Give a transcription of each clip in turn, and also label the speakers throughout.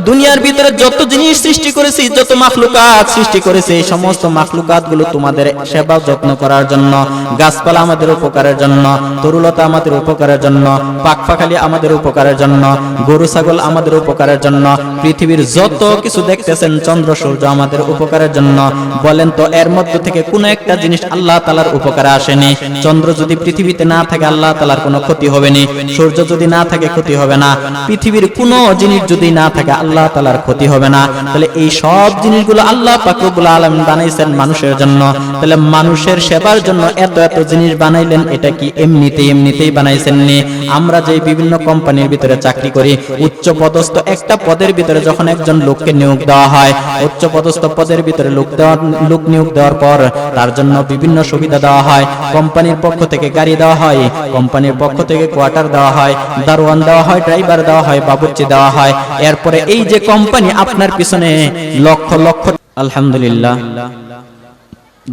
Speaker 1: দুনিয়ার ভিতরে যত জিনিস সৃষ্টি করেছি, যত মাখলুকাত সৃষ্টি করেছি, এই সমস্ত মাখলুকাত গুলো তোমাদের সেবা যত্ন করার জন্য, গাছপালা আমাদের উপকারের জন্য, তরুলতা আমাদের উপকারের জন্য, পাখপাখালি আমাদের উপকারের জন্য, গরু ছাগল আমাদের উপকারের জন্য, পৃথিবীর যত কিছু দেখতেছেন চন্দ্র সূর্য আমাদের উপকারের জন্য। বলেন তো এর মধ্য থেকে কোন একটা জিনিস আল্লাহ তাআলার উপকারে আসেনি? চন্দ্র যদি পৃথিবীতে না থাকে আল্লাহ তাআলার কোনো ক্ষতি হবে না, সূর্য যদি না থাকে ক্ষতি হবে না, পৃথিবীর কোনো জিনিস যদি না থাকে আল্লাহ তাআলার ক্ষতি হবে না। তাহলে এই সব জিনিসগুলো আল্লাহ পাক রব্বুল আলামিন বানাইছেন মানুষের জন্য। তাহলে মানুষের সেবার জন্য এত এত জিনিস বানাইলেন, এটা কি এমনিতেই বানাইছেন নি? আমরা যে বিভিন্ন কোম্পানির ভিতরে চাকরি করি, উচ্চ পদস্থ একটা পদের ভিতরে যখন একজন লোককে নিয়োগ দেওয়া হয়, উচ্চ পদস্থ পদের ভিতরে লোক নিয়োগ দেওয়ার পর তার জন্য বিভিন্ন সুবিধা দেওয়া হয়। কোম্পানির পক্ষ থেকে গাড়ি দেওয়া হয়, কোম্পানির পক্ষ থেকে কোয়ার্টার দেওয়া হয়, দারোয়ান দেওয়া হয়, ড্রাইভার দেওয়া হয়, বাবুর্চি দেওয়া হয়। এরপরে এই যে কোম্পানি আপনার পিছনে লক্ষ লক্ষ, আলহামদুলিল্লাহ,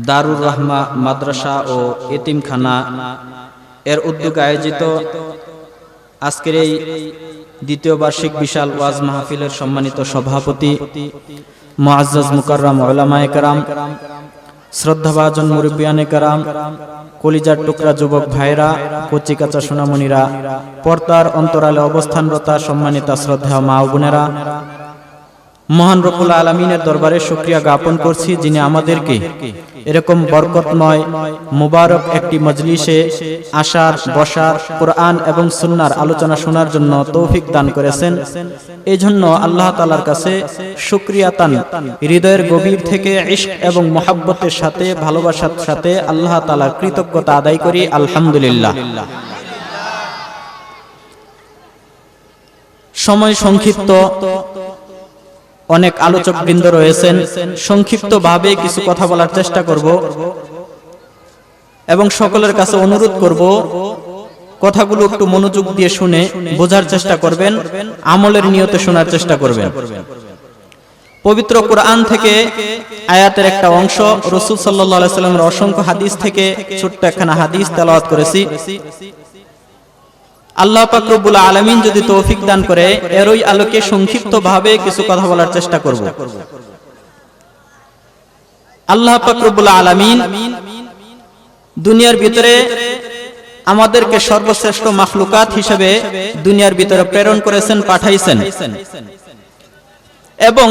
Speaker 1: দারুর রহমা মাদ্রাসা ও এতিমখানা এর উদ্যোগে আয়োজিত আজকের এই দ্বিতীয় বার্ষিক বিশাল ওয়াজ মাহফিলের সম্মানিত সভাপতি মুআজ্জাজ মুকাররম উলামায়ে কেরাম, শ্রদ্ধাভাজন মুরব্বিয়ানে কেরাম, কলিজার টুকরা যুবক ভাইরা, কচিকাচা সোনামণিরা, পর্দার অন্তরালে অবস্থানরত সম্মানিত শ্রদ্ধেয় মা ও বোনেরা, মহান রব্বুল আলামিনের দরবারে শুকরিয়া জ্ঞাপন করছি যিনি আমাদেরকে এরকম বরকতময় মুবারক একটি মজলিসে আসার, বসার, কোরআন এবং সুন্নাহর আলোচনা শোনার জন্য তৌফিক দান করেছেন। এই জন্য আল্লাহ তাআলার কাছে শুকরিয়া তান হৃদয়ের গভীর থেকে ইশক এবং মুহাব্বতের সাথে, ভালোবাসার সাথে আল্লাহ তাআলার কৃতজ্ঞতা আদায় করি, আলহামদুলিল্লাহ। সময় সংক্ষিপ্ত, অনেক আলোচক বৃন্দ রয়েছেন, সংক্ষিপ্ত ভাবে কিছু কথা বলার চেষ্টা করব এবং সকলের কাছে অনুরোধ করব কথাগুলো একটু মনোযোগ দিয়ে শুনে বোঝার চেষ্টা করবেন, আমলের নিয়তে শোনার চেষ্টা করবেন। পবিত্র কোরআন থেকে আয়াতের একটা অংশ, রাসূল সাল্লাল্লাহু আলাইহি সাল্লামের অসংখ্য হাদিস থেকে ছোট্ট একখানা হাদিস তেলাওয়াত করেছি। আল্লাহ পাক রব্বুল আলামিন যদি তৌফিক দান করে এরই আলোকে সংক্ষিপ্ত ভাবে কিছু কথা বলার চেষ্টা করব। আল্লাহ পাক রব্বুল আলামিন দুনিয়ার ভিতরে আমাদেরকে সর্বশ্রেষ্ঠ মাখলুকাত হিসেবে দুনিয়ার ভিতরে প্রেরণ করেছেন, পাঠাইছেন, এবং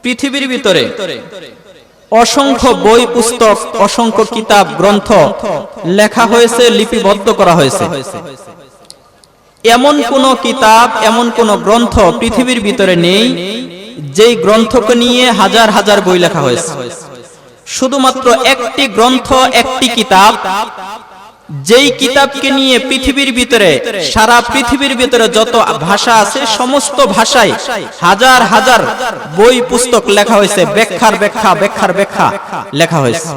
Speaker 1: পৃথিবীর ভিতরে অসংখ্য বই পুস্তক, অসংখ্য কিতাব গ্রন্থ লেখা হয়েছে, লিপিবদ্ধ করা হয়েছে। এমন কোন কিতাব, এমন কোন গ্রন্থ পৃথিবীর ভিতরে নেই যেই গ্রন্থকে নিয়ে হাজার হাজার বই লেখা হয়েছে। শুধুমাত্র একটি গ্রন্থ, একটি কিতাব, যেই কিতাবকে নিয়ে পৃথিবীর ভিতরে, সারা পৃথিবীর ভিতরে যত ভাষা আছে সমস্ত ভাষায় হাজার হাজার বই পুস্তক লেখা হয়েছে, ব্যাখ্যার ব্যাখ্যা লেখা হয়েছে।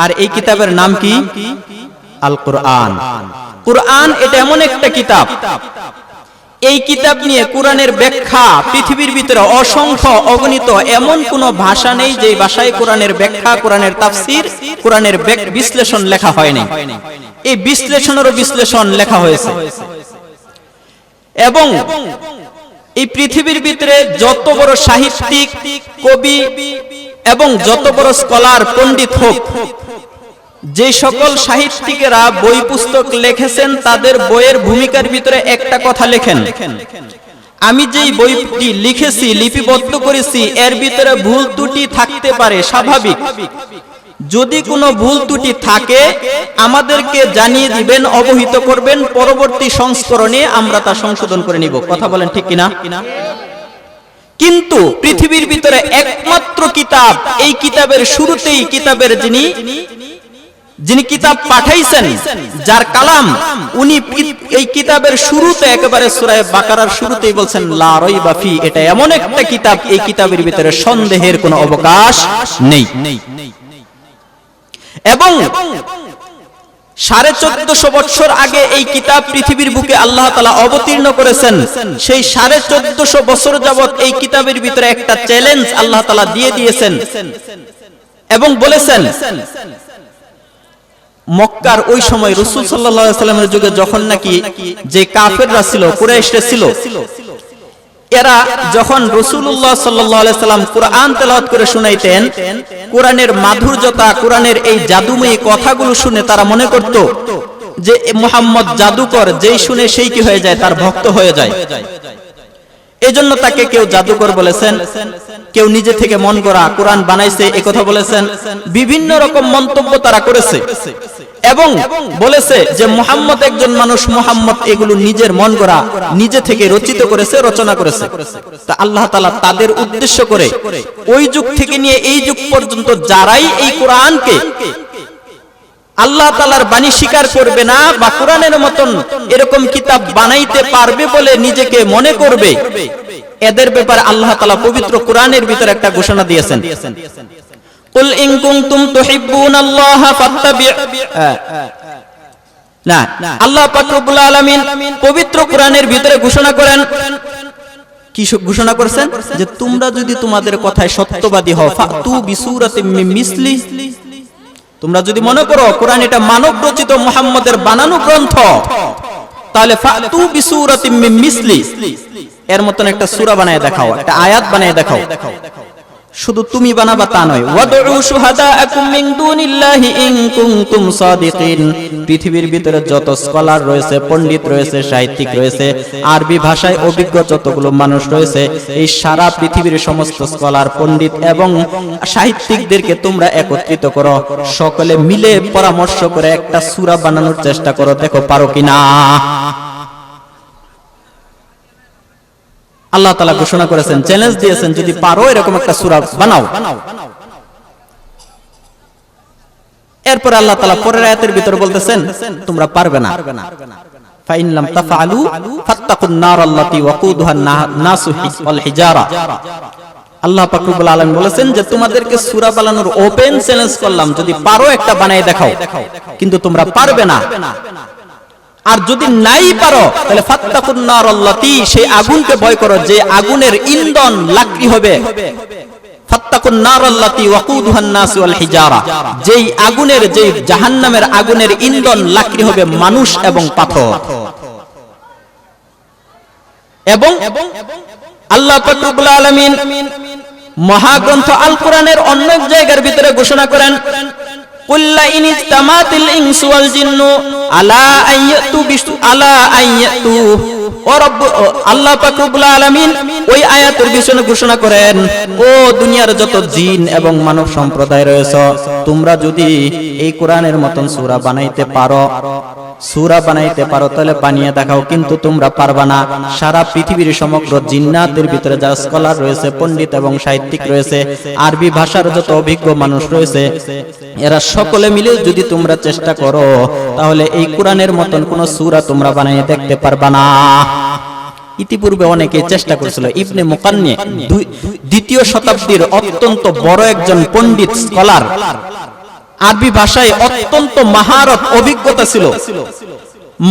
Speaker 1: আর এই কিতাবের নাম কি? আল কোরআন। কোরআন এটা এমন একটা কিতাব, এই কিতাব নিয়ে কোরআনের ব্যাখ্যা পৃথিবীর ভিতরে অসংখ্য, অগণিত, এমন কোন ভাষা নেই যে ভাষায় কোরআনের ব্যাখ্যা, কোরআনের তাফসীর, কোরআনের বিশ্লেষণ লেখা হয়নি। এই বিশ্লেষণেরও বিশ্লেষণ লেখা হয়েছে। এবং এই পৃথিবীর ভিতরে যত বড় সাহিত্যিক, কবি এবং যত বড় স্কলার, পণ্ডিত হোক, যে সকল সাহিত্যিকেরা বই পুস্তক লিখেছেন তাদের বইয়ের ভূমিকার ভিতরে একটা কথা লেখেন, আমি যেই বইটি লিখেছি, লিপিবদ্ধ করেছি, এর ভিতরে ভুল ত্রুটি থাকতে পারে, স্বাভাবিক। যদি কোনো ভুল ত্রুটি থাকে আমাদেরকে জানিয়ে দিবেন, অবহিত করবেন, পরবর্তী সংস্করণে আমরা তা সংশোধন করে নিব। কথা বলেন ঠিক কিনা? কিন্তু পৃথিবীর ভিতরে একমাত্র কিতাব, এই কিতাবের শুরুতেই কিতাবের যিনি কিতাব পাঠাইছেন, যার কালাম, উনি এই কিতাবের শুরুতে একেবারে সূরা বাকারার শুরুতেই বলছেন লা রাইবা ফি, এটা এমন একটা কিতাব, এই কিতাবের ভিতরে সন্দেহের কোনো অবকাশ নেই। এবং 1450 বছর আগে এই কিতাব পৃথিবীর বুকে আল্লাহ তাআলা অবতীর্ণ করেছেন। সেই 1450 বছর যাবত এই কিতাবের ভিতরে একটা চ্যালেঞ্জ আল্লাহ তাআলা দিয়ে দিয়েছেন এবং বলেছেন, মক্কার ওই সময় রাসূল সাল্লাল্লাহু আলাইহি ওয়াসাল্লামের যুগে যখন নাকি যে কাফেররা ছিল, কুরাইশরা ছিল, এরা যখন রাসূলুল্লাহ সাল্লাল্লাহু আলাইহি সাল্লাম কুরআন তেলাওয়াত করে শুনাইতেন, কোরআনের মাধুর্যতা, কোরআনের এই জাদুময়ী কথাগুলো শুনে তারা মনে করত যে মুহাম্মদ জাদুকর, যেই শুনে সেই কি হয়ে যায়, তার ভক্ত হয়ে যায়। এজন্য তাকে কেউ জাদুকর বলেছেন, কেউ নিজে থেকে মন গড়া কোরআন বানাইছে এই কথা বলেছেন, বিভিন্ন রকম মন্তব্য তারা করেছে এবং বলেছে যে মুহাম্মদ একজন মানুষ, মুহাম্মদ এগুলো নিজের মন গড়া, নিজে থেকে রচিত করেছে, রচনা করেছে। তা আল্লাহ তাআলা তাদের উদ্দেশ্য করে ওই যুগ থেকে নিয়ে এই যুগ পর্যন্ত যারাই এই কোরআনকে আল্লাহ তাআলার বাণী স্বীকার করবে না বা কোরআনের মতন এরকম কিতাব বানাইতে পারবে বলে নিজেকে মনে করবে, এদের ব্যাপারে আল্লাহ তাআলা পবিত্র কোরআনের ভিতরে একটা ঘোষণা দিয়েছেন, কুল ইন কুনতুম তুহিব্বুনাল্লাহা না, আল্লাহ পাক রব্বুল আলামিন পবিত্র কোরআনের ভিতরে ঘোষণা করেন, কি ঘোষণা করেছেন, যে তোমরা যদি তোমাদের কথায় সত্যবাদী হও, ফাতু বিসূরাতিম মিন মিসলি, তোমরা যদি মনে করো কোরআন এটা মানব রচিত মুহাম্মদের বানানো গ্রন্থ, তাহলে ফাতু বিসূরাতিম মিন মিসলি, এর মতন একটা সূরা বানায় দেখাও, একটা আয়াত বানায় দেখাও। শুধু তুমি বানাবা তা নয়, ওয়াদউ শুহাদাআকুম মিন দুনিল্লাহি ইন কুনতুম সাদিকিন। পৃথিবীর ভিতরে যত স্কলার রয়েছে, পণ্ডিত রয়েছে, সাহিত্যিক রয়েছে, আরবি ভাষায় অভিজ্ঞ যতগুলো মানুষ রয়েছে, এই সারা পৃথিবীর সমস্ত স্কলার, পণ্ডিত এবং সাহিত্যিকদেরকে তোমরা একত্রিত করো, সকলে মিলে পরামর্শ করে একটা সূরা বানানোর চেষ্টা করো, দেখো পারো কিনা। আল্লাহ তাআলা ঘোষণা করেছেন, চ্যালেঞ্জ দিয়েছেন, যদি পারো এরকম একটা সূরা বানাও। এরপর আল্লাহ তাআলা পরের আয়াতের ভিতরে বলতেছেন, তোমরা পারবে না, ফাইন লাম তাফআলু ফাত্তাকুন নারাল্লাতী ওয়াকুদুহান নাসু ওয়াল হিজারা। আল্লাহ পাক রব্বুল আলামিন বলেছেন যে তোমাদেরকে সূরা বানানোর ওপেন চ্যালেঞ্জ করলাম, যদি পারো একটা বানায় দেখাও, কিন্তু তোমরা পারবে না। আর যদি নাই পারো তাহলে ফাত্তাকুন নারাল্লাতী, সেই আগুনকে ভয় করো যে আগুনের ইন্ধন লাকড়ি হবে, ফাত্তাকুন নারাল্লাতী ওয়াকুদুহান নাসু ওয়াল হিজারা, যেই আগুনের, যেই জাহান্নামের আগুনের ইন্ধন লাকড়ি হবে মানুষ এবং পাথর। এবং আল্লাহ পাক রব্বুল আলামিন মহাগ্রন্থ আল কোরআনের অন্য এক জায়গার ভিতরে ঘোষণা করেন, কুল্লা ইন ইজতামাতিল ইনসু ওয়াল জিন্নু আলা আইয়াতু বিশু আলা আইয়াতু, ও রব্ব, আল্লাহ পাক রব্বুল আলামিন ওই আয়াতের বিষয়ে ঘোষণা করেন, ও দুনিয়ার যত জিন এবং মানব সম্প্রদায় রয়েছে, তোমরা যদি এই কোরআনের মতন সূরা বানাইতে পারো, তাহলে বানিয়ে দেখাও, কিন্তু তোমরা পারবা না। সারা পৃথিবীর সমগ্র জিন্নাতের ভিতরে যারা স্কলার রয়েছে, পণ্ডিত এবং সাহিত্যিক রয়েছে, আরবি ভাষার যত অভিজ্ঞ মানুষ রয়েছে, এরা সকলে মিলে যদি তোমরা চেষ্টা করো, তাহলে এই কোরআনের মতন কোন সূরা তোমরা বানিয়ে দেখতে পারবা না। ইতিপূর্বে অনেকে চেষ্টা করেছিল। ইবনে মুকান্নি দ্বিতীয় শতাব্দীর অত্যন্ত বড় একজন পণ্ডিত, স্কলার, আরবি ভাষায় অত্যন্ত মহারত, অভিজ্ঞতা ছিল।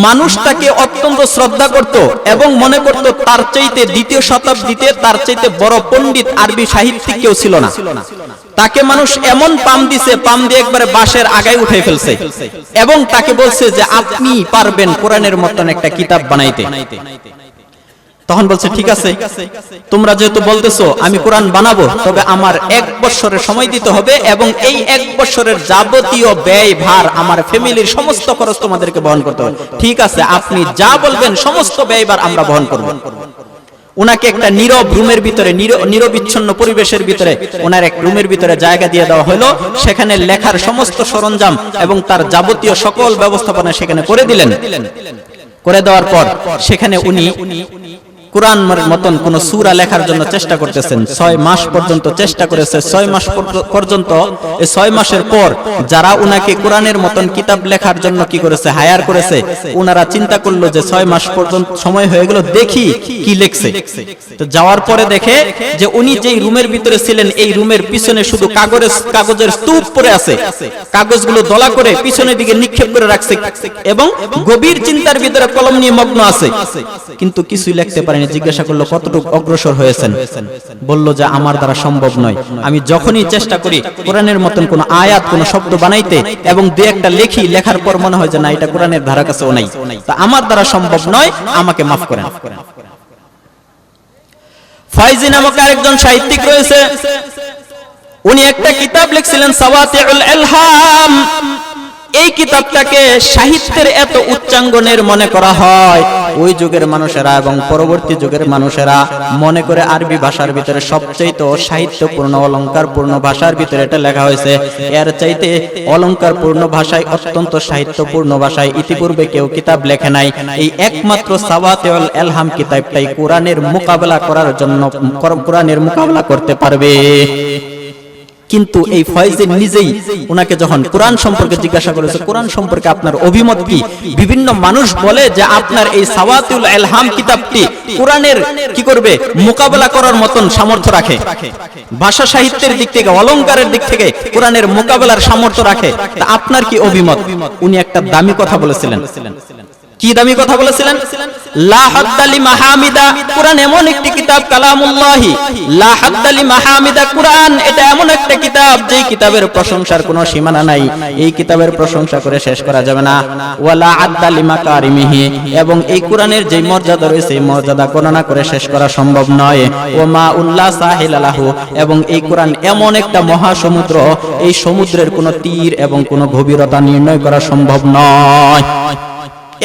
Speaker 1: মানুষ তাকে অত্যন্ত শ্রদ্ধা করত এবং মনে করত তার চাইতে দ্বিতীয় শতাব্দীতে তার চাইতে বড় পণ্ডিত আরবি সাহিত্যিক কেউ ছিল না। তাকে মানুষ এমন পাম দিছে, পাম দিয়ে একবারে বাঁশের আগায় উঠে ফেলছে এবং তাকে বলছে যে আপনি পারবেন কোরআনের মতন একটা কিতাব বানাইতে। তখন বলছে, ঠিক আছে, তোমরা যেহেতু বলতেছো আমি কোরআন বানাবো, তবে আমার 1 বছরের সময় দিতে হবে এবং এই 1 বছরের যাবতীয় ব্যয় ভার, আমার ফ্যামিলির সমস্ত খরচ তোমাদেরকে বহন করতে হবে। ঠিক আছে, আপনি যা বলবেন সমস্ত ব্যয় ভার আমরা বহন করব। ওনাকে একটা নীরব রুমের ভিতরে, নিরবিচ্ছিন্ন পরিবেশের ভিতরে, ওনার এক রুমের ভিতরে জায়গা দিয়ে দেওয়া হলো। সেখানে লেখার সমস্ত সরঞ্জাম এবং তার যাবতীয় সকল ব্যবস্থাপনা সেখানে করে দিলেন। করে দেওয়ার পর সেখানে উনি কোরআনের মতন কোন সূরা লেখার জন্য চেষ্টা করতেছেন। 6 মাস পর্যন্ত চেষ্টা করেছে। 6 মাস পর্যন্ত, এই 6 মাসের পর যারা উনাকে কোরআনের মতন কিতাব লেখার জন্য কি করেছে, হায়ার করেছে, উনারা চিন্তা করলো যে 6 মাস পর্যন্ত সময় হয়ে গেল, দেখি কি লিখছে। তো যাওয়ার পরে দেখে যে উনি যেই রুমের ভিতরে ছিলেন, এই রুমের পিছনে শুধু কাগজের স্তূপ পড়ে আছে, কাগজগুলো দলা করে পিছনের দিকে নিক্ষেপ করে রাখছে এবং গভীর চিন্তার ভিতরে কলম নিয়ে মগ্ন আছে, কিন্তু কিছুই লিখতে পারেনি। জিজ্ঞাসা করলো কতটুকু অগ্রসর হয়েছেন, বলল যে আমার দ্বারা সম্ভব নয়। আমি যখনই চেষ্টা করি কোরআনের মতন কোন আয়াত, কোন শব্দ বানাইতে এবং দুই একটা লিখি, লেখার পর মনে হয় যে না, এটা কোরআনের ধারা কাছেও নাই, তা আমার দ্বারা সম্ভব নয়, আমাকে মাফ করেন। ফয়জি নামক আরেকজন সাহিত্যিক রয়েছে, উনি একটা কিতাব লিখছিলেন সাওয়াতিউল ইলহাম। এই কিতাবটাকে সাহিত্যের এত উচ্চাঙ্গনের মনে করা হয়, ওই যুগের মানুষেরা এবং পরবর্তী যুগের মানুষেরা মনে করে আরবি ভাষার ভিতরে সবচেয়ে সাহিত্যপূর্ণ অলংকারপূর্ণ ভাষার ভিতরে এটা লেখা হয়েছে। এর চাইতে অলংকারপূর্ণ ভাষায়, অত্যন্ত সাহিত্যপূর্ণ ভাষায় ইতিপূর্বে কেউ কিতাব লেখে নাই। এই একমাত্র সাওয়াতিউল ইলহাম কিতাবটাই কোরআনের মোকাবেলা করার জন্য, কোরআনের মোকাবেলা করতে পারবে। কিন্তু এই ফয়জি নিজেই ওনাকে যখন কোরআন সম্পর্কে জিজ্ঞাসা করেছে, কোরআন সম্পর্কে আপনার অভিমত কি, বিভিন্ন মানুষ বলে যে আপনার এই সাওয়াতিউল ইলহাম কিতাবটি কোরআনের কি করবে, মোকাবেলা করার মতন সামর্থ্য রাখে, ভাষা সাহিত্যের দিক থেকে, অলংকারের দিক থেকে কোরআনের মোকাবেলার সামর্থ্য রাখে। তা আপনার কি অভিমত? উনি একটা দামি কথা বলেছিলেন। কি দামি কথা বলেছিলেন? লা হাদ্দালি মাহামিদা, কোরআন এমন একটি কিতাব, কালামুল্লাহি, লা হাদ্দালি মাহামিদা, কোরআন এটা এমন একটা কিতাব যেই কিতাবের প্রশংসার কোনো সীমানা নাই, এই কিতাবের প্রশংসা করে শেষ করা যাবে না। ওয়ালা আদ্দালি মাকারিমিহি, এবং এই কোরআনের যে মর্যাদা রয়েছে এই মর্যাদা গণনা করে শেষ করা সম্ভব নয়। ওমা উল্লা সাহিল লাহু, এবং এই কোরআন এমন একটা মহাসমুদ্র, এই সমুদ্রের কোনো তীর এবং কোনো গভীরতা নির্ণয় করা সম্ভব নয়।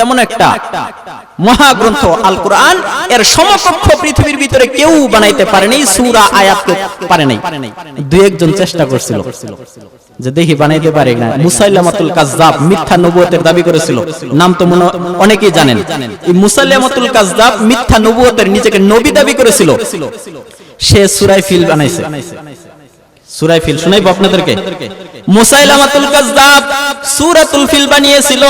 Speaker 1: এমন একটা মহাগ্রন্থ আল কোরআন, এর সমকক্ষ পৃথিবীর ভিতরে কেউ বানাইতে পারেনি, সূরা আয়াত পারে নাই। দুই একজন চেষ্টা করছিল যে দেখি বানাইতে পারে না। মুসাইলামাতুল কাযযাব মিথ্যা নবুয়তের দাবি করেছিল, নাম তো অনেকেই জানেন। এই মুসাইলামাতুল কাযযাব মিথ্যা নবুয়তের, নিজেকে নবী দাবি করেছিল। সে সূরা ফিল বানাইছে। সূরা ফিল শুনাইব আপনাদেরকে। মুসাইলামাতুল কাযযাব সূরাতুল ফিল বানিয়েছিল।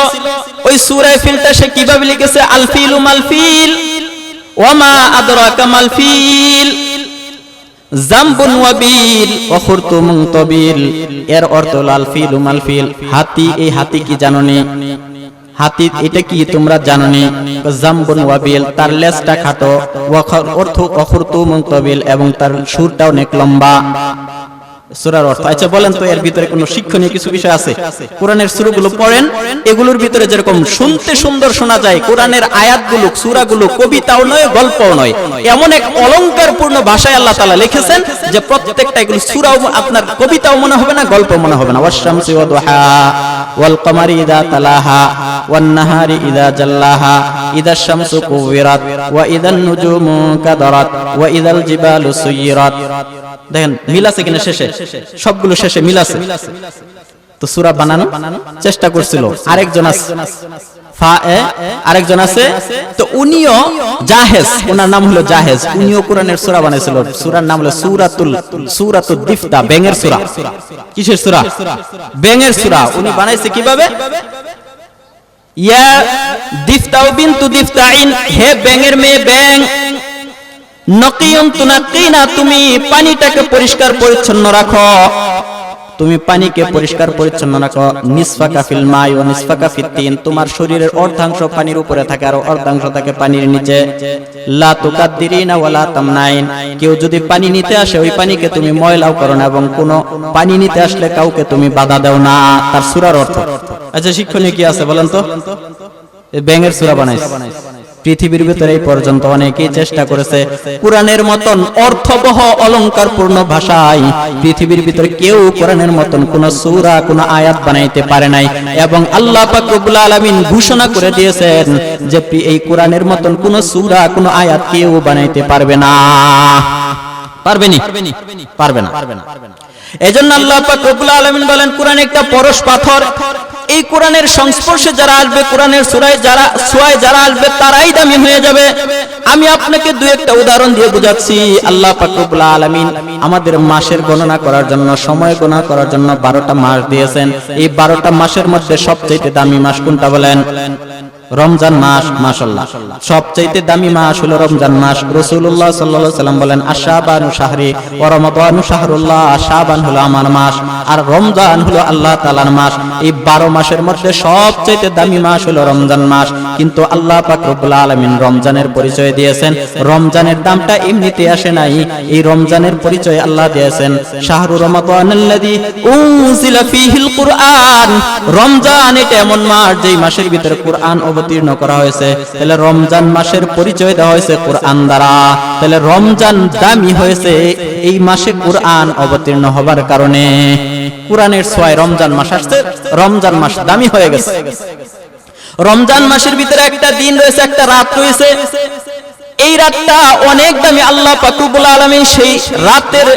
Speaker 1: ওই সূরা ফিলটা সে কিভাবে লিখেছে? আল ফিলু মাল ফিল ওয়া মা আদরাকা মাল ফিল জামবুন ওয়াবিল ওয়া খুরতুমুন তাবিল। এর অর্থ আল ফিলু মাল ফিল, হাতি। এই হাতি কি জানোনি? হাতি এটা কি তোমরা জানোনি? জামবুন ওয়াবিল, তার লেজটা খাটো, অর্থ ওয়া খুরতুমুন তাবিল, এবং তার সুরটা অনেক লম্বা। সূরার অর্থ। আচ্ছা বলেন তো এর ভিতরে কোনো শিক্ষণীয় কিছু বিষয় আছে? কোরআনের সূরাগুলো পড়েন, এগুলোর ভিতরে যেরকম শুনতে সুন্দর শোনা যায়, কোরআনের আয়াতগুলো, সূরাগুলো কবিতাও নয়, গল্পও নয়, এমন এক অলংকারপূর্ণ ভাষায় আল্লাহ তাআলা লিখেছেন যে প্রত্যেকটা এগুলো সূরাও আপনার কবিতাও মনে হবে না, গল্প মনে হবে না। ওয়াশ-শামসি ওয়া দুহা ওয়াল কমারি ইযা তালাহা ওয়ান নাহারি ইযা জাল্লাহা ইযাশ শামসু কুবিরাত ওয়া ইযান নুজুমু কাদারাত ওয়া ইযাল জিবালু সুয়িরাত। দেখেন মিল আছে কিনা? শেষে সবগুলো শেষে মিল আছে। তো সূরা বানানো চেষ্টা করছিল আরেকজন আছে, আরেকজন আছে, তো উনিও জাহেজ, ওনার নাম হলো জাহেজ, উনিও কোরআনের সূরা বানাইছিল। সূরার নাম হলো সূরাতুদ দিফতা, ব্যাঙের সূরা। কিসের সূরা? ব্যাঙের সূরা। উনি বানাইছে কিভাবে? ইয়া দিফতাউ বিনতু দিফতাইন, হে ব্যাঙের মেয়ে ব্যাঙ, নকিয়ুন তুনাকিনা, তুমি পানিটাকে পরিষ্কার পরিচ্ছন্ন রাখো, তুমি পানিকে পরিষ্কার পরিচ্ছন্ন রাখো। নিসফাকা ফিল মাই ওয়া নিসফাকা ফিত তিন, তোমার শরীরের অর্ধাংশ পানির উপরে থাকে আর অর্ধাংশ থাকে পানির নিচে। লা তুকাদ্দিরিনা ওয়া লা তামনাইন, কেউ যদি পানি নিতে আসে ওই পানিকে তুমি ময়লাও করো না, এবং কোন পানি নিতে আসলে কাউকে তুমি বাধা দাও না। তার সূরার অর্থ। আচ্ছা শিক্ষণীয় কি আছে বলেন তো? এই ব্যাঙের সূরা বানাইছে। পৃথিবীর ভিতরে এই পর্যন্ত অনেকেই চেষ্টা করেছে কোরআনের মতন অর্থবহ অলংকারপূর্ণ ভাষায়, পৃথিবীর ভিতরে কেউ কোরআনের মতন কোন সূরা কোন আয়াত বানাইতে পারে নাই। এবং আল্লাহ পাক রব্বুল আলামিন ঘোষণা করে দিয়েছেন যে এই কোরআনের মতন কোন সূরা কোন আয়াত কেউ বানাইতে পারবে না। পারবে না। এজন্য আল্লাহ পাক রব্বুল আলামিন বলেন কোরআন একটা পরশ পাথর, এই কোরআনের সংস্পর্শে যারা আসবে, কোরআনের ছোঁয়ায় যারা আসবে তারাই দামি হয়ে যাবে। আমি আপনাকে দুই একটা উদাহরণ দিয়ে বুঝাচ্ছি। আল্লাহ পাক রব্বুল আলামিন আমাদের মাসের গণনা করার জন্য, সময় গণনা করার জন্য 12টা মাস দিয়েছেন। এই 12টা মাসের মধ্যে সবচেয়ে দামি মাস কোনটা বলেন? রমজান মাস। মাশাআল্লাহ, সবচেয়ে দামি মাস হলো রমজান মাস। রাসূলুল্লাহ সাল্লাল্লাহু আলাইহি ওয়াসাল্লাম বলেন আশাবানু শাহরি ওয়া রমাদানু শাহরুল্লাহ, শাবান হলো আমার মাস আর রমজান হলো আল্লাহ তাআলার মাস। এই 12 মাসের মধ্যে সবচেয়ে দামি মাস হলো রমজান মাস। কিন্তু আল্লাহ পাক রব্বুল আলামিন রমজানের পরিচয় দিয়েছেন। রমজানের দামটা এমনিতে আসে নাই, এই রমজানের পরিচয় আল্লাহ দিয়েছেন শাহরু রমাদানাল্লাযী উনজিলা ফীহিল কুরআন। রমজান এটা এমন মাস যেই মাসের ভিতরে কুরআন অবতীর্ণ করা হয়েছে। তাহলে রমজান মাসের পরিচয় দেওয়া হয়েছে কোরআন দ্বারা। তাহলে রমজান দামি হয়েছে এই মাসে কোরআন অবতীর্ণ হবার কারণে। কোরআনের ছোঁয়ায় রমজান মাস আসছে, রমজান মাস দামি হয়ে গেছে। রমজান মাসের ভিতরে একটা দিন রয়েছে, একটা রাত রয়েছে, এই রাতটা অনেক দামি। আল্লাহ পাক রব্বুল আলামিন সেই রাতের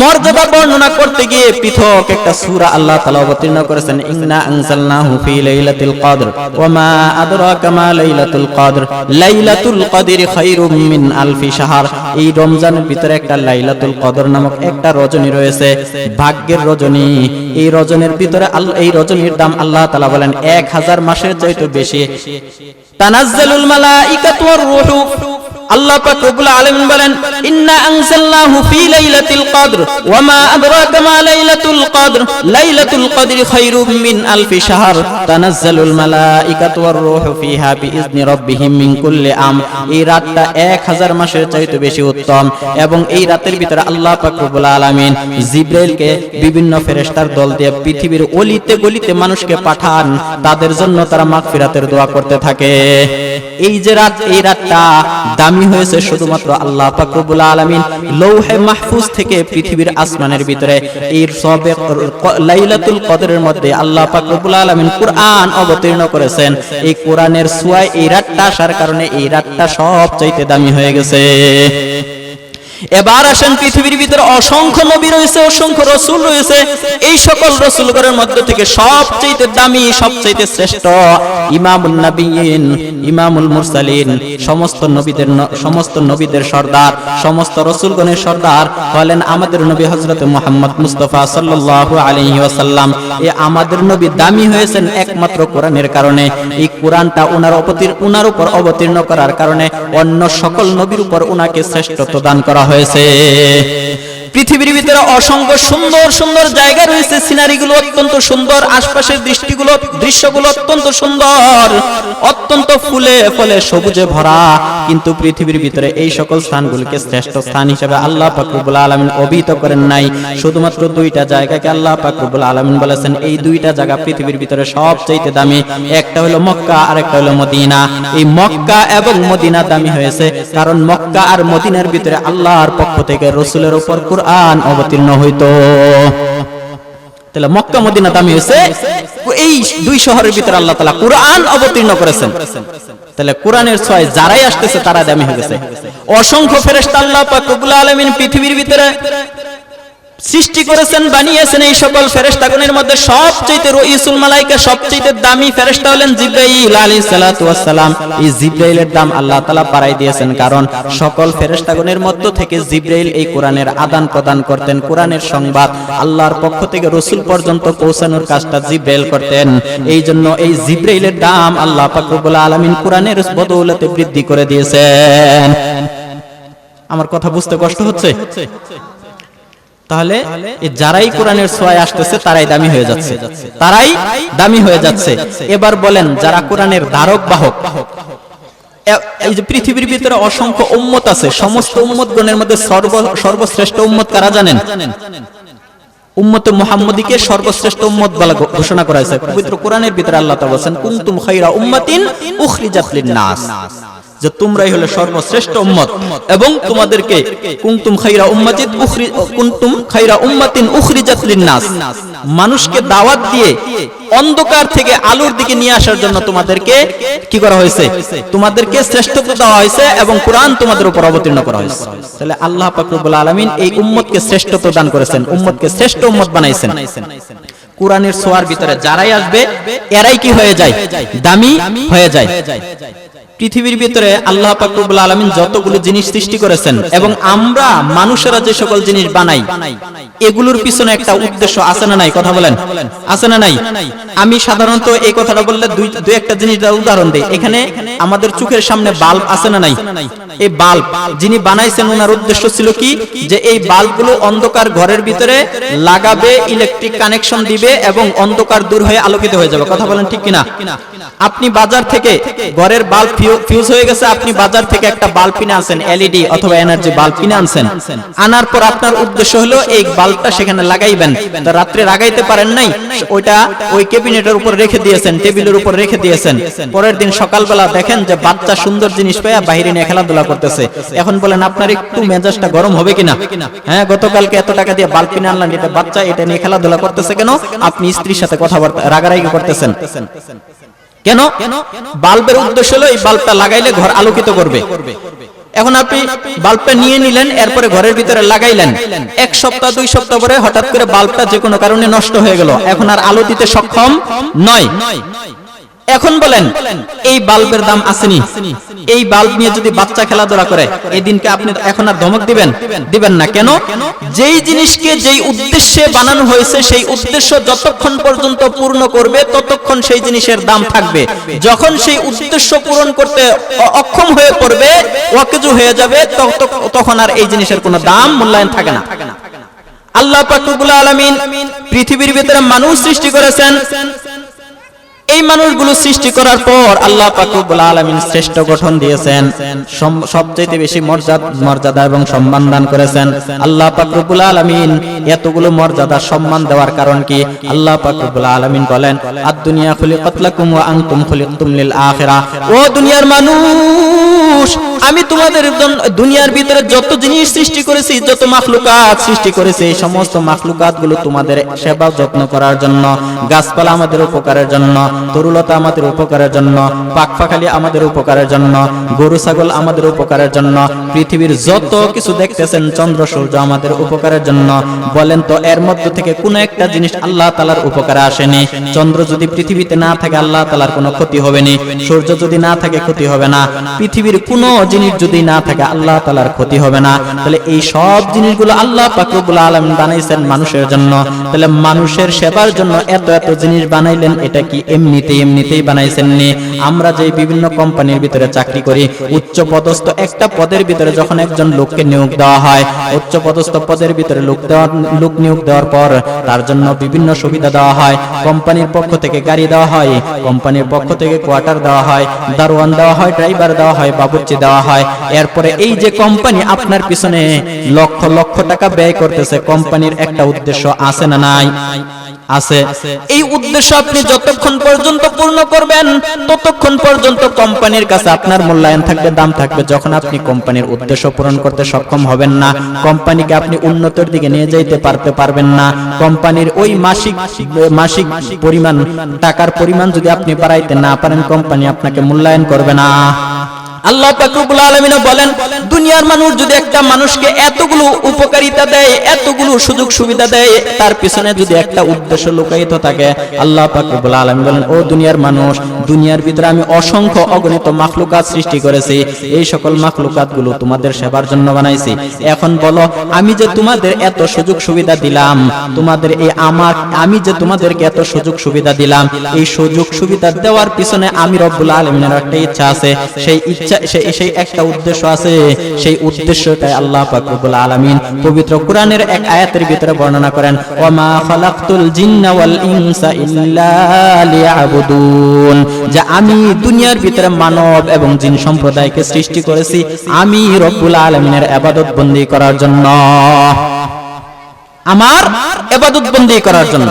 Speaker 1: মর্যাদা বর্ণনা করতে গিয়ে পৃথক একটা সূরা আল্লাহ তাআলা অবতীর্ণ করেছেন। ইন্না আনজালনাহু ফি লাইলাতুল কদর ওয়া মা আদরাকা মা লাইলাতুল কদর লাইলাতুল কদরি খায়রুম মিন আলফি শাহর। এই রমজানের ভিতরে একটা লাইলাতুল কদর নামক একটা রজনী রয়েছে, ভাগ্যের রজনী। এই রজনীর ভিতরে এই রজনীর দাম আল্লাহ তাআলা বলেন 1000 মাসের চাইতে বেশি। তানাজ্জালুল মালাইকাতু ওয়ার রূহু, আল্লাহ পাক রব্বুল আলামিন বলেন ইন্না আনজালনাহু ফি লাইলাতুল কদর ওয়া মা আদরাকা মা লাইলাতুল কদর লাইলাতুল কদরি খায়রুম মিন আলফি শাহর তানাজ্জালুল মালাইকাতু ওয়ার রূহু ফিহা বিইذনি রাব্বিহিম মিন কুল্লি আমর। এই রাতটা 1000 মাসের চাইতে বেশি উত্তম এবং এই রাতের ভিতরে আল্লাহ পাক রব্বুল আলামিন জিবরাইলকে বিভিন্ন ফেরেশতার দল দিয়ে পৃথিবীর অলিতে গলিতে মানুষকে পাঠান, তাদের জন্য তারা মাগফিরাতের দোয়া করতে থাকে। এই যে রাত, এই রাতটা দামি হয়েছে শুধুমাত্র আল্লাহ পাক রব্বুল আলামিন লৌহে মাহফুজ থেকে পৃথিবীর আসমানের ভিতরে এই সবে লাইলাতুল কদরের মধ্যে আল্লাহ পাক রব্বুল আলামিন কুরআন অবতীর্ণ করেছেন। এই কোরআনের ছোঁয়ায় এই রাতটা আসার কারণে এই রাতটা সবচাইতে দামি হয়ে গেছে। এবার আসেন, পৃথিবীর ভিতরে অসংখ্য নবী রয়েছে, অসংখ্য রসুল রয়েছে। এই সকল রসুলগণের মধ্য থেকে সবচেয়ে দামি, সবচেয়ে শ্রেষ্ঠ ইমামুন নবিয়িন, ইমামুল মুরসালিন, সমস্ত নবীদের সর্দার, সমস্ত রসুলগণের সর্দার হলেন আমাদের নবী হযরত মুহাম্মদ মুস্তাফা সাল্লাল্লাহু আলাইহি ওয়াসাল্লাম। এই আমাদের নবী দামি হয়েছেন একমাত্র কোরআনের কারণে। এই কোরআনটা উনার উপর অবতীর্ণ করার কারণে অন্য সকল নবীর উপর উনাকে শ্রেষ্ঠত্ব দান করা হয়েছে। পৃথিবীর ভিতরে অসংখ্য সুন্দর সুন্দর জায়গা রয়েছে, সিনারিগুলো অত্যন্ত সুন্দর, আশপাশের দৃশ্যগুলো অত্যন্ত সুন্দর, অত্যন্ত ফুলে ফলে সবুজে ভরা। কিন্তু পৃথিবীর ভিতরে এই সকল স্থানগুলোকে শ্রেষ্ঠ স্থান হিসেবে আল্লাহ পাক রব্বুল আলামিন অভিহিত করেন নাই। শুধুমাত্র দুইটা জায়গাকে আল্লাহ পাক রব্বুল আলামিন বলেছেন এই দুইটা জায়গা পৃথিবীর ভিতরে সবচেয়ে দামি। একটা হলো মক্কা আর একটা হলো মদিনা। এই মক্কা এবং মদিনা দামি হয়েছে কারণ মক্কা আর মদিনার ভিতরে আল্লাহর পক্ষ থেকে রাসূলের উপর কোরআন অবতীর্ণ হইতো। তাহলে মক্কা মদিনা দামি হয়েছে, এই দুই শহরের ভিতরে আল্লাহ তাআলা কোরআন অবতীর্ণ করেছেন। তাহলে কোরআনের ছোঁয়ায় যারাই আসতেছে তারা দামি হয়ে গেছে। অসংখ্য ফেরেশতা আল্লাহ পাক রব্বুল আলামিন পৃথিবীর ভিতরে সৃষ্টি করেছেন, বানিয়েছেন। এই সকল ফেরেশতাগণের মধ্যে সবচেয়ে রইসুল মালায়েকা, সবচেয়ে দামি ফেরেশতা হলেন জিবরাইল আলাইহিস সালাতু ওয়াস সালাম। এই জিবরাইলের দাম আল্লাহ তাআলা বাড়াই দিয়েছেন কারণ সকল ফেরেশতাগণের মধ্য থেকে জিবরাইল এই কোরআনের আদান প্রদান করতেন। কোরআনের সংবাদ আল্লাহর পক্ষ থেকে রাসূল পর্যন্ত পৌঁছানোর কাজটা জিবরাইল করতেন। এই জন্য এই জিবরাইলের দাম আল্লাহ পাক রব্বুল আলামিন কোরআনের বদৌলতে বৃদ্ধি করে দিয়েছেন। আমার কথা বুঝতে কষ্ট হচ্ছে? তাহলে যারাই কোরআনের ছোঁয়ায় আসতেছে তারাই দামি হয়ে যাচ্ছে, তারাই দামি হয়ে যাচ্ছে। এবার বলেন, যারা কোরআনের ধারক বাহক, এই যে পৃথিবীর ভিতরে অসংখ্য উম্মত আছে, সমস্ত উম্মতগণের মধ্যে সর্বশ্রেষ্ঠ উম্মত কারা জানেন? উম্মতে মুহাম্মদীকে সর্বশ্রেষ্ঠ উম্মত বলা ঘোষণা করা হয়েছে পবিত্র কোরআনের ভিতরে। আল্লাহ তাআলা বলেন কুনতুম খায়রা উম্মাতিন উখরিজাত লিন-নাস, যে তোমরাই হলো সর্বশ্রেষ্ঠ উম্মত এবং তোমাদেরকে কুনতুম খায়রা উম্মাতিন উখরিজাত লিন-নাস, মানুষকে দাওয়াত দিয়ে অন্ধকার থেকে আলোর দিকে নিয়ে আসার জন্য তোমাদেরকে কি করা হয়েছে? তোমাদেরকে শ্রেষ্ঠত্ব দেওয়া হয়েছে এবং কোরআন তোমাদের উপর অবতীর্ণ করা হয়েছে। তাহলে আল্লাহ পাক রব্বুল আলামিন এই উম্মতকে শ্রেষ্ঠত্ব দান করেছেন, উম্মতকে শ্রেষ্ঠ উম্মত বানাইছেন। কোরআনের ছোঁয়ার ভিতরে যারাই আসবে এরাই কি হয়ে যায়? দামি হয়ে যায়। পৃথিবীর ভিতরে আল্লাহ পাক রব্বুল আলামিন যতগুলো জিনিস সৃষ্টি করেছেন এবং আমরা মানুষেরা যে সকল জিনিস বানাই এগুলোর পিছনে একটা উদ্দেশ্য আছে না নাই? কথা বলেন, আছে না নাই? আমি সাধারণত এই কথাটা বললে দুই একটা জিনিস উদাহরণ দেই। এখানে আমাদের চোখের সামনে বাল্ব আছে না নাই? এই বাল্ব যিনি বানাইছেন ওনার উদ্দেশ্য ছিল কি? যে এই বাল্বগুলো অন্ধকার ঘরের ভিতরে লাগাবে, ইলেকট্রিক কানেকশন দিবে এবং অন্ধকার দূর হয়ে আলোকিত হয়ে যাবে। কথা বলেন ঠিক কিনা? আপনি বাজার থেকে ঘরের বাল্ব ফিউজ হয়ে গেছে, আপনি বাজার থেকে একটা বাল্ব কিনে আনছেন, এলইডি অথবা এনার্জি বাল্ব কিনে আনছেন। আনার পর আপনার উদ্দেশ্য হলো এই বাল্বটা সেখানে লাগাইবেন। তো রাত্রে লাগাইতে পারেন নাই, ওইটা ওই ক্যাবিনেটের উপর রেখে দিয়েছেন, টেবিলের উপর রেখে দিয়েছেন। পরের দিন সকালবেলা দেখেন যে বাচ্চা সুন্দর জিনিস পেয়ে বাইরে নিয়ে খেলাধুলা করতেছে। এখন বলেন আপনার একটু মেজাজটা গরম হবে কিনা? হ্যাঁ, গতকালকে এত টাকা দিয়ে বাল্ব কিনে আনলেন, এটা বাচ্চা এটা নিয়ে খেলাধুলা করতেছে কেন? আপনি স্ত্রীর সাথে কথাবার্তা রাগারাগি করতেছেন কেন? বাল্বের উদ্দেশ্য হলো এই বাল্বটা লাগাইলে ঘর আলোকিত করবে। এখন আপনি বাল্বটা নিয়ে নিলেন, এরপরে ঘরের ভিতরে লাগাইলেন। 1 সপ্তাহ 2 সপ্তাহ পরে হঠাৎ করে বাল্বটা যে কোনো কারণে নষ্ট হয়ে গেল, এখন আর আলো দিতে সক্ষম নয়। এখন বলেন এই বাল্বের দাম আসেনি? এই বাল্ব নিয়ে যদি বাচ্চা খেলাধুলা করে, এই দিনকে আপনি এখন আর ধমক দিবেন না কেন? যেই জিনিসকে যেই উদ্দেশ্যে বানানো হয়েছে সেই উদ্দেশ্য যতক্ষণ পর্যন্ত পূর্ণ করবে ততক্ষণ সেই জিনিসের দাম থাকবে। যখন সেই উদ্দেশ্য পূরণ করতে অক্ষম হয়ে পড়বে, ওয়াকিজু হয়ে যাবে, তখন আর এই জিনিসের কোনো দাম মূল্যায়ন থাকে না। আল্লাহ পাক রব্বুল আলামিন পৃথিবীর ভিতরে মানুষ সৃষ্টি করেছেন। এই মানুষগুলো সৃষ্টি করার পর আল্লাহ পাক রব্বুল আলামিন শ্রেষ্ঠ গঠন দিয়েছেন, সবচেয়ে বেশি মর্যাদা এবং সম্মান দান করেছেন। আল্লাহ পাক রব্বুল আলামিন এতগুলো মর্যাদা সম্মান দেওয়ার কারণ কি? আল্লাহ পাক রব্বুল আলামিন বলেন, আদ-দুনিয়া খুলিকাত লাকুম ওয়া আনতুম খুলিকতুম লিল আখিরাহ। ও দুনিয়ার মানুষ, আমি তোমাদের দুনিয়ার ভিতরে যত জিনিস সৃষ্টি করেছি, যত মাখলুকাত সৃষ্টি করেছি, এই সমস্ত মাখলুকাত গুলো তোমাদের সেবা যত্ন করার জন্য, গাছপালা আমাদের উপকারের জন্য, তরুলতা আমাদের উপকারের জন্য, পাকপাখালি আমাদের উপকারের জন্য, গরু ছাগল আমাদের উপকারের জন্য, পৃথিবীর যত কিছু দেখতেছেন চন্দ্র সূর্য আমাদের উপকারের জন্য। বলেন তো এর মধ্য থেকে কোন একটা জিনিস আল্লাহ তাআলার উপকারে আসেনি? চন্দ্র যদি পৃথিবীতে না থাকে আল্লাহ তাআলার কোনো ক্ষতি হবে না, সূর্য যদি না থাকে ক্ষতি হবে না, পৃথিবীর কোনো জিনিস যদি না থাকে আল্লাহ তাআলার ক্ষতি হবে না। তাহলে এই সব জিনিসগুলো আল্লাহ পাক রব্বুল আলামিন বানাইছেন মানুষের জন্য। তাহলে মানুষের সেবার জন্য এত এত জিনিস বানাইলেন, এটা কি এমনিতেই বানাইছেন নি? আমরা যে বিভিন্ন কোম্পানির ভিতরে চাকরি করি, উচ্চ পদস্থ একটা পদের ভিতরে যখন একজন লোককে নিয়োগ দেওয়া হয়, উচ্চ পদস্থ পদের ভিতরে লোক নিয়োগ দেওয়ার পর তার জন্য বিভিন্ন সুবিধা দেওয়া হয়। কোম্পানির পক্ষ থেকে গাড়ি দেওয়া হয়, কোম্পানির পক্ষ থেকে কোয়ার্টার দেওয়া হয়, দারোয়ান দেওয়া হয়, ড্রাইভার দেওয়া হয়, বাবুর্চি দেওয়া হয়। এরপরে এই যে কোম্পানি আপনার পিছনে লক্ষ লক্ষ টাকা ব্যয় করতেছে, কোম্পানির একটা উদ্দেশ্য আছে না নাই? আছে। এই উদ্দেশ্য আপনি যতক্ষণ পর্যন্ত পূর্ণ করবেন ততক্ষণ পর্যন্ত কোম্পানির কাছে আপনার মূল্যায়ন থাকবে, দাম থাকবে। যখন আপনি কোম্পানির উদ্দেশ্য পূরণ করতে সক্ষম হবেন না, কোম্পানিকে আপনি উন্নতির দিকে নিয়ে যেতে পারবেন না, কোম্পানির ওই মাসিক পরিমাণ টাকার পরিমাণ যদি আপনি বাড়াইতে না পারেন, কোম্পানি আপনাকে মূল্যায়ন করবে না। আল্লাহ পাক রব্বুল আলামিন বলেন, দুনিয়ার মানুষ যদি একটা মানুষকে এতগুলো উপকারিতা দেয়, এতগুলো সুযোগ সুবিধা দেয়, তার পিছনে যদি একটা উদ্দেশ্য লুকায়িত থাকে, আল্লাহ পাক রব্বুল আলামিন বলেন, ও দুনিয়ার মানুষ, দুনিয়ার ভিতরে আমি অসংখ্য অগণিত মাখলুকাত সৃষ্টি করেছি, এই সকল মাখলুকাতগুলো তোমাদের সেবার জন্য বানাইছি। এখন বলো, আমি যে তোমাদের এত সুযোগ সুবিধা দিলাম, তোমাদের আমি যে তোমাদেরকে এত সুযোগ সুবিধা দিলাম, এই সুযোগ সুবিধা দেওয়ার পিছনে আমি রব্বুল আলামিনের একটা ইচ্ছা আছে, সেই একটা উদ্দেশ্য আছে। সেই উদ্দেশ্যটাই আল্লাহ পাক রব্বুল আলামিন পবিত্র কোরআনের এক আয়াতের ভিতরে বর্ণনা করেন, ওয়া মা খালাকতুল জিন্না ওয়াল ইনসা ইল্লা লিয়াবুদুন, যে আমি দুনিয়ার ভিতরে মানব এবং জিন সম্প্রদায়কে সৃষ্টি করেছি আমি রব্বুল আলামিনের ইবাদত বন্দি করার জন্য, আমার ইবাদত বন্দি করার জন্য।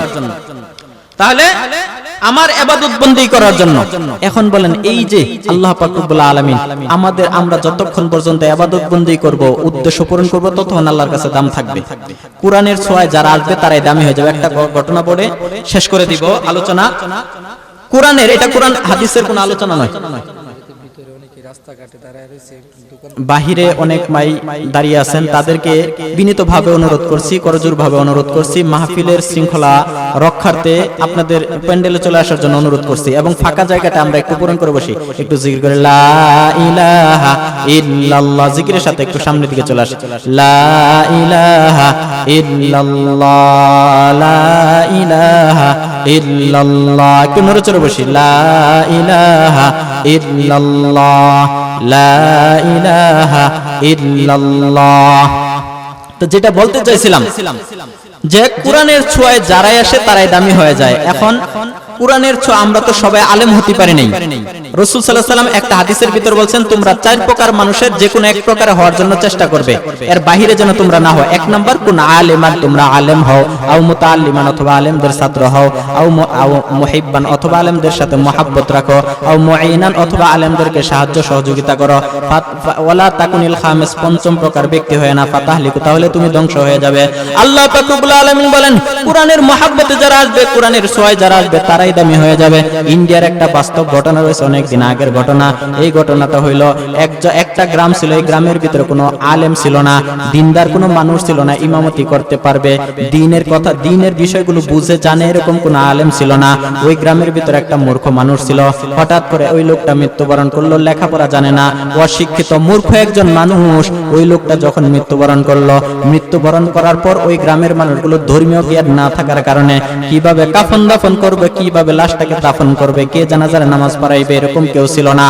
Speaker 1: তাহলে আমার ইবাদত বন্দি করার জন্য। এখন বলেন, এই যে আল্লাহ পাক রব্বুল আলামিন আমরা যতক্ষণ পর্যন্ত ইবাদত বন্দি করব, উদ্দেশ্য পূরণ করব, ততক্ষণ আল্লাহর কাছে দাম থাকবে। কোরআনের ছোঁয়ায় যারা আসবে তারাই দামি হয়ে যাবে। একটা ঘটনা পড়ে শেষ করে দিব আলোচনা। কোরআনের, এটা কোরআন হাদিসের কোনো আলোচনা নয়। বাহিরে অনেক মাই দাঁড়িয়ে আছেন, তাদেরকে বিনীতভাবে অনুরোধ করছি, করজোড়ভাবে অনুরোধ করছি, মাহফিলের শৃঙ্খলা রক্ষার্থে আপনাদের প্যান্ডেলে চলে আসার জন্য অনুরোধ করছি। এবং ফাঁকা জায়গাটা আমরা একটু পূরণ করে বসি, একটু জিকির করে লা ইলাহা ইল্লাল্লাহ, জিকিরের সাথে একটু সামনের দিকে চলে আসি। লা ইলাহা ইল্লাল্লাহ, লা ইলাহা ইল্লাল্লাহ, একটু নড়ে চড়ে বসি। লা ইলাহা ইল্লাল্লাহ, লা ইলাহা ইল্লাল্লাহ। তো যেটা বলতে চাইছিলাম যে কোরআনের ছোঁয়ায় যারাই আসে তারাই দামি হয়ে যায়। এখন কোরআনের ছোঁয়া আমরা তো সবাই আলেম হতে পারি নাই। রাসূল সাল্লাল্লাহু আলাইহি ওয়াসাল্লাম একটা হাদিসের ভিতর বলছেন, তোমরা 4 প্রকার মানুষের যে কোনো এক প্রকারে হওয়ার জন্য চেষ্টা করবে, এর বাহিরে যেন তোমরা না হও। এক নাম্বার, কোন আলেমান, তোমরা আলেম হও, আও মুতাআল্লিমান, অথবা আলেমদের ছাত্র হও, আও মুহিব্বান, অথবা আলেমদের সাথে মহব্বত রাখো, আও মুঈনান, অথবা আলেমদেরকে সাহায্য সহযোগিতা করো, ওয়ালা তাকুনিল খামিস, পঞ্চম প্রকার ব্যক্তি হয় না, ফাতাহলিকু, তাহলে তুমি ধ্বংস হয়ে যাবে। আল্লাহ পাক রব্বুল আলামিন বলেন, কোরআনের মহব্বতে যারা আসবে, কোরআনের ছোঁয়ায় যারা আসবে, তারাই দামি হয়ে যাবে। ইন্ডিয়ার একটা বাস্তব ঘটনা রয়েছে, অনেক দিন আগের ঘটনা। এই ঘটনাটা হইল, একটা গ্রাম ছিল, এই গ্রামের ভিতরে কোনো আলেম ছিল না, দিনদার কোনো মানুষ ছিল না, ইমামতি করতে পারবে, দ্বীনের কথা, দ্বীনের বিষয়গুলো বুঝে জানে, এরকম কোনো আলেম ছিল না। ওই গ্রামের ভিতরে একটা মূর্খ মানুষ ছিল। হঠাৎ করে ওই লোকটা মৃত্যুবরণ করলো, লেখাপড়া জানে না, অশিক্ষিত মূর্খ একজন মানুষ। ওই লোকটা যখন মৃত্যুবরণ করলো, মৃত্যুবরণ করার পর ওই গ্রামের মানুষগুলো ধর্মীয় জ্ঞান না থাকার কারণে কিভাবে কাফন দাফন করবে, কিভাবে লাশটাকে দাফন করবে, কে জানাজার নামাজ পড়াইবে, এরকম কেউ ছিল না।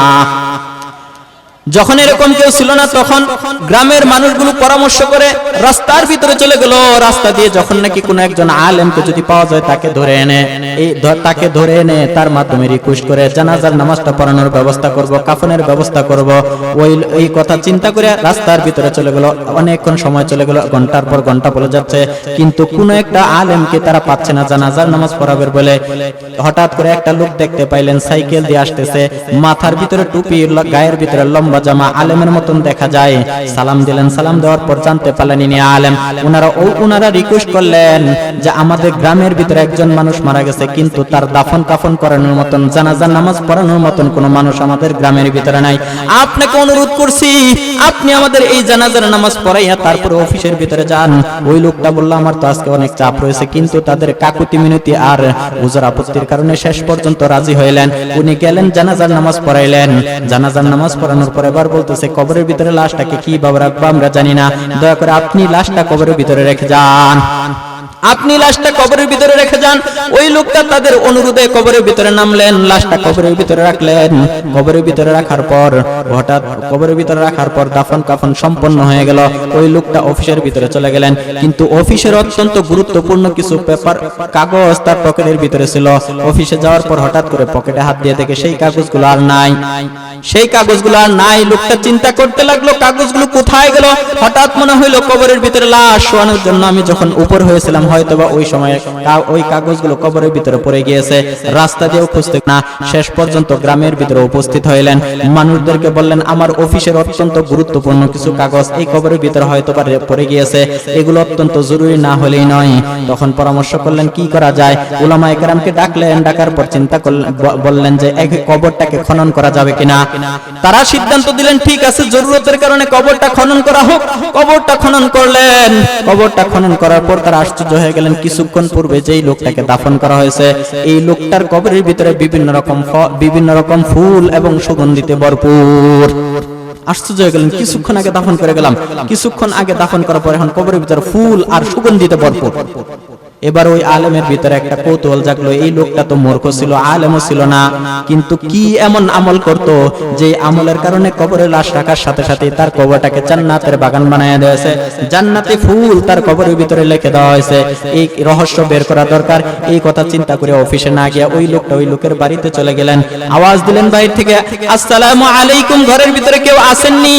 Speaker 1: যখন এরকম কেউ ছিল না, তখন গ্রামের মানুষগুলো পরামর্শ করে রাস্তার ভিতরে চলে গেল। রাস্তা দিয়ে যখন নাকি কোনো একজন আলেমকে যদি পাওয়া যায়, তাকে ধরে এনে তার মাধ্যমে রিকোয়েস্ট করে জানাজার নামাজটা পড়ানোর ব্যবস্থা করব, কাফনের ব্যবস্থা করব। এই কথা চিন্তা করে রাস্তার ভিতরে চলে গেল। অনেকক্ষণ সময় চলে গেল, ঘন্টার পর ঘন্টা বলে যাচ্ছে, কিন্তু কোনো একটা আলেমকে তারা পাচ্ছে না জানাজার নামাজ পড়াবে বলে। হঠাৎ করে একটা লোক দেখতে পাইলেন, সাইকেল দিয়ে আসতেছে, মাথার ভিতরে টুপি, গায়ের ভিতরে লম্বা জামা, আলেমের মতন দেখা যায়। সালাম দিলেন, সালাম দেওয়ার পর জানতে পারলেন ইনি আলেম। ওনারা রিকোয়েস্ট করলেন যে আমাদের গ্রামের ভিতরে একজন মানুষ মারা গেছে, কিন্তু তার দাফন কাফন করানোর মতন, জানাজার নামাজ পড়ানোর মতন কোনো মানুষ আমাদের গ্রামের ভিতরে নাই। আপনাকে অনুরোধ করছি, আপনি আমাদের এই জানাজার নামাজ পড়াইয়া তারপরে অফিসের ভিতরে যান। ওই লোকটা বলল, আমার তো আজকে অনেক চাপ রয়েছে, কিন্তু তাদের কাকুতি মিনতি আর হুজুর আপত্তির কারণে শেষ পর্যন্ত রাজি হইলেন। উনি গেলেন, জানাজার নামাজ পড়াইলেন। জানাজার নামাজ পড়ানোর পর এবার বলতেছে, কবরের ভিতরে লাশটাকে কিভাবে রাখবো আমরা জানি না, দয়া করে আপনি লাশটা কবরের ভিতরে রেখে যান, আপনি লাশটা কবরের ভিতরে রেখে যান। ওই লোকটা তাদের অনুরোধে কবরের ভিতরে নামলেন, লাশটা কবরের ভিতরে রাখলেন। কবরের ভিতরে রাখার পর হঠাৎ কবরের ভিতরে রাখার পর দাফন কাফন সম্পন্ন হয়ে গেল। ওই লোকটা অফিসের ভিতরে চলে গেলেন, কিন্তু অফিসের অত্যন্ত গুরুত্বপূর্ণ কিছু পেপার, কাগজ তার পকেটের ভিতরে ছিল। অফিসে যাওয়ার পর হঠাৎ করে পকেটে হাত দিয়ে দেখে সেই কাগজগুলো আর নাই, সেই কাগজগুলো আর নাই। লোকটা চিন্তা করতে লাগলো, কাগজগুলো কোথায় গেল। হঠাৎ মনে হইলো কবরের ভিতরে লাশ শোয়ানোর জন্য আমি যখন উপর হয়েছিলাম, হয়তোবা ওই সময় ওই কাগজগুলো কবরের ভিতরে পড়ে গিয়েছে। রাস্তা দিয়েও খুঁজতে না, শেষ পর্যন্ত গ্রামের ভিতরে উপস্থিত হইলেন। মানুষদেরকে বললেন, আমার অফিসের অত্যন্ত গুরুত্বপূর্ণ কিছু কাগজ এই কবরের ভিতরে হয়তোবা পড়ে গিয়েছে, এগুলো অত্যন্ত জরুরি না হলেই নয়। তখন পরামর্শ করলেন কি করা যায়। উলামায়ে কেরামকে ডাকলেন, ডাকার পর চিন্তা করলেন, বললেন যে কবরটাকে খনন করা যাবে কিনা। তারা সিদ্ধান্ত দিলেন, ঠিক আছে, জরুরতের কারণে কবরটা খনন করা হোক। কবরটা খনন করলেন। কবরটা খনন করার পর তারা আশ্চর্য হয়ে গেলেন, কিছুক্ষণ পূর্বে যেই লোকটাকে দাফন করা হয়েছে, এই লোকটার কবরের ভিতরে বিভিন্ন রকম ফুল এবং সুগন্ধিতে ভরপুর। আশ্চর্য হয়ে গেলেন, কিছুক্ষণ আগে দাফন করে গেলাম, কিছুক্ষণ আগে দাফন করার পর এখন কবরের ভিতরে ফুল আর সুগন্ধিতে ভরপুর। এবার ওই আলেমের ভিতরে একটা কৌতূহল জাগলো, এই লোকটা তো মূর্খ ছিল, আলেমও ছিল না, কিন্তু কি এমন আমল করত যে আমলের কারণে কবরে লাশ রাখার সাথে সাথে তার কবরটাকে জান্নাতের বাগান বানায় দেওয়া হয়েছে, জান্নাতি ফুল তার কবরের ভিতরে লিখে দেওয়া হয়েছে। এই রহস্য বের করা দরকার। এই কথা চিন্তা করে অফিসে না গিয়ে ওই লোকটা ওই লোকের বাড়িতে চলে গেলেন। আওয়াজ দিলেন বাইরে থেকে, আসসালামু আলাইকুম, ঘরের ভিতরে কেউ আসেননি।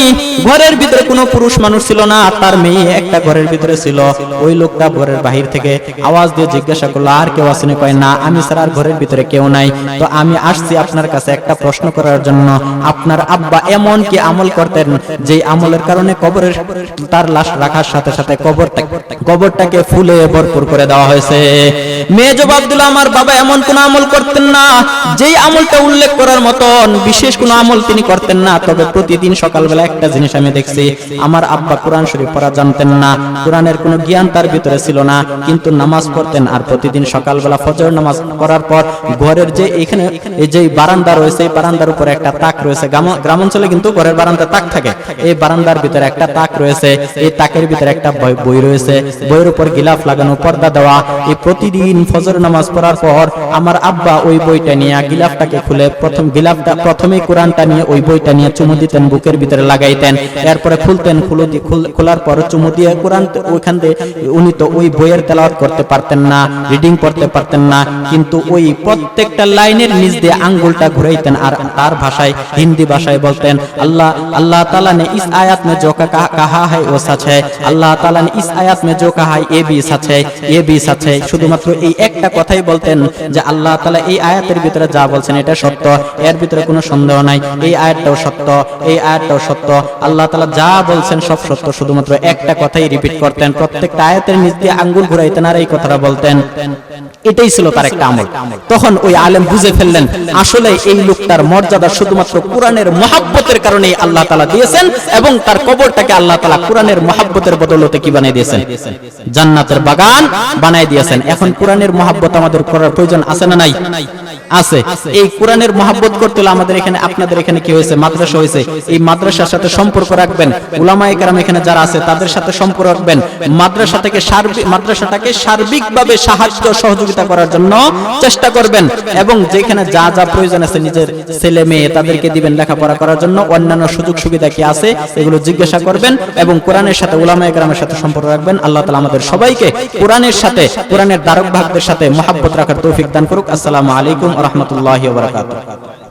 Speaker 1: ঘরের ভিতরে কোনো পুরুষ মানুষ ছিল না, তার মেয়ে একটা ঘরের ভিতরে ছিল। ওই লোকটা ঘরের বাহির থেকে আওয়াজ দিয়ে জিজ্ঞাসা করলো, আর কেউ আসেনি? কয় না, আমি ছাড়া আর ঘরের ভিতরে কেউ নাই। তো আমি আসছি আপনার কাছে একটা প্রশ্ন করার জন্য, আপনার আব্বা এমন কি আমল করতেন যে আমলের কারণে কবরের তার লাশ রাখার সাথে সাথে কবরটাকে ফুলে ভরপুর করে দেওয়া হয়েছে? মেয়ে জবাব দিল, আমার বাবা এমন কোন আমল করতেন না যেই আমলটা উল্লেখ করার মতন, বিশেষ কোন আমল তিনি করতেন না। তবে প্রতিদিন সকালবেলা একটা জিনিস আমি দেখছি, আমার আব্বা কোরআন শরীফ পড়া জানতেন না, কোরআনের কোনো জ্ঞান তার ভিতরে ছিল না, কিন্তু নামাজ পড়তেন। আর প্রতিদিন সকালবেলা ফজর নামাজ পড়ার পর ঘরের যে এখানে এই যে বারান্দা রয়েছে, এই বারান্দার উপরে একটা তাক রয়েছে। গ্রামাঞ্চলে কিন্তু ঘরের বারান্দা তাক থাকে, এই বারান্দার ভিতরে একটা তাক রয়েছে, এই তাকের ভিতরে একটা বই রয়েছে। বইয়ের উপর গিলাফ লাগানো, পর্দা দেওয়া। এই প্রতিদিন ফজর নামাজ পড়ার পর আমার আব্বা ওই বইটা নিয়ে গিলাফটাকে খুলে প্রথমে কোরআনটা নিয়ে ওই বইটা নিয়ে চুমু দিতেন, বুকের ভিতরে লাগাইতেন, এরপরে খুলতেন, খোলার পর চুমু দিয়ে কোরআন ওইখান থেকে উনি তো ওই বইয়ের তেলাওয়াত করতে পারতেন না, রিডিং পড়তে পারতেন না, কিন্তু ওই প্রত্যেকটা লাইনের নিচ দিয়ে আঙ্গুলটা ঘুরাইতেন আর তার ভাষায়, হিন্দি ভাষায় বলতেন, अल्लाह ताला ने इस आयत में जो कहा है वो सच है, अल्लाह ताला ने इस आयत में जो कहा है ये भी सच है, ये भी सच है। শুধুমাত্র এই একটা কথাই বলতেন যে আল্লাহ তাআলা এই আয়াতের ভিতরে যা বলছেন এটা সত্য, এর ভিতরে কোনো সন্দেহ নাই, এই আয়াতটাও সত্য, এই আয়াতটাও সত্য, আল্লাহ তাআলা যা বলছেন সব সত্য। শুধুমাত্র একটা কথাই রিপিট করতেন, প্রত্যেকটা আয়াতের নিচ দিয়ে আঙ্গুল ঘুরাইতেন আর এই কথাটা বলতেন। এটাই ছিল তার একটা আমল। তখন ওই আলেম বুঝে ফেললেন আসলে এই লোকটার মর্যাদা শুধুমাত্র কোরআনের মহব্বতের কারণে আল্লাহ তাআলা দিয়েছেন, এবং তার কবরটাকে আল্লাহ তাআলা কোরআনের মহব্বতের বদৌলতে কি বানিয়ে দিয়েছেন? জান্নাতের বাগান বানিয়ে দিয়েছেন। এখন কোরআনের মহব্বত আমাদের করার প্রয়োজন আছে না নাই? আছে। এই কোরআনের মহব্বত করতে হলে আমাদের এখানে, আপনাদের এখানে কি হয়েছে? মাদ্রাসা হয়েছে। এই মাদ্রাসার সাথে সম্পর্ক রাখবেন, উলামায়ে কেরাম এখানে যারা আছে তাদের সাথে সম্পর্ক রাখবেন, মাদ্রাসাটাকে সার্বিকভাবে সাহায্য সহযোগিতা করার জন্য চেষ্টা করবেন, এবং যেখানে যা যা প্রয়োজন আছে নিজের ছেলে মেয়ে তাদেরকে দিবেন লেখাপড়া করার জন্য, অন্যান্য সুযোগ সুবিধা কি আছে এগুলো জিজ্ঞাসা করবেন, এবং কোরআনের সাথে উলামায়ে কেরামের সাথে সম্পর্ক রাখবেন। আল্লাহ তাআলা আমাদের সবাইকে কোরআনের সাথে, কোরআনের ধারক বাহকদের সাথে মহব্বত রাখার তৌফিক দান করুক। আসসালামু আলাইকুম ওয়া রাহমাতুল্লাহি ওয়া বারাকাতুহু।